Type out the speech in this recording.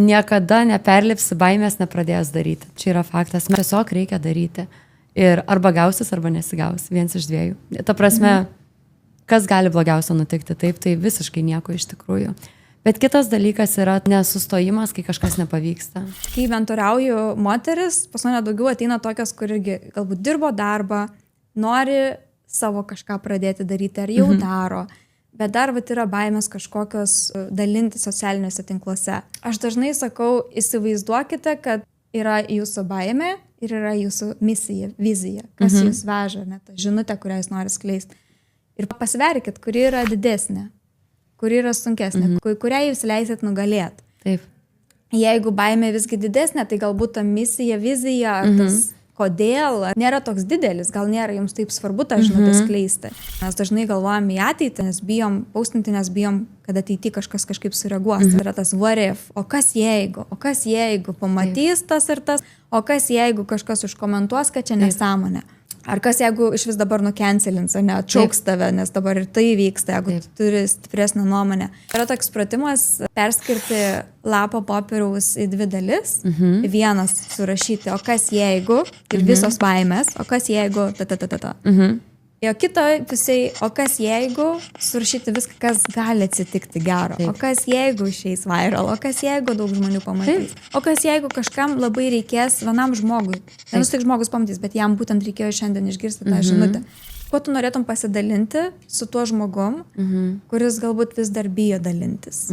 niekada neperlipsi baimės nepradėjęs daryti. Čia yra faktas. Tiesiog reikia daryti. Ir arba gausis, arba nesigaus. Vienas iš dviejų. Ta prasme, kas gali blogiausio nutikti? Taip, tai visiškai nieko iš tikrųjų. Bet kitas dalykas yra nesustojimas, kai kažkas nepavyksta. Kai mentoriauju moteris, pas mane daugiau ateina tokios, kur irgi galbūt dirbo darbą, nori savo kažką pradėti daryti, ar jau daro. Bet dar yra baimės kažkokios dalinti socialiniuose tinkluose. Aš dažnai sakau, įsivaizduokite, kad yra jūsų baimė ir yra jūsų misija, vizija, kas jūs veža, ne ta žinutė, kurią jūs nori skleisti. Ir pasverkit, kuri yra didesnė, kuri yra sunkesnė, kurią jūs leisit nugalėti. Taip. Jeigu baimė visgi didesnė, tai galbūt ta misija, vizija, ar tas kodėl nėra toks didelis, gal nėra jums taip svarbu tą žinutę skleisti. Mes dažnai galvojam į ateitį, nes bijom paustinti, nes bijom, kad ateity kažkas kažkaip sureaguos. Tai yra tas what if, o kas jeigu pamatys tas ir tas, o kas jeigu kažkas užkomentuos, kad čia nesąmonė. Ar kas jeigu iš vis dabar nukencelins, ar ne, atšauks tave, nes dabar ir tai vyksta, jeigu tu turi stipresnę nuomonę. Yra toks pratimas perskirti lapo popieriaus į dvi dalis. Vienas surašyti, o kas jeigu, ir visos baimės, o kas jeigu, O kito pusiai, o kas jeigu surašyti viską, kas gali atsitikti gero. O kas jeigu išeis viral, o kas jeigu daug žmonių pamatys. O kas jeigu kažkam labai reikės vienam žmogui. Vienas tik žmogus pamatys, bet jam būtent reikėjo šiandien išgirsti tą žinutę. Kuo tu norėtum pasidalinti su tuo žmogum, kuris galbūt vis dar bijo dalintis.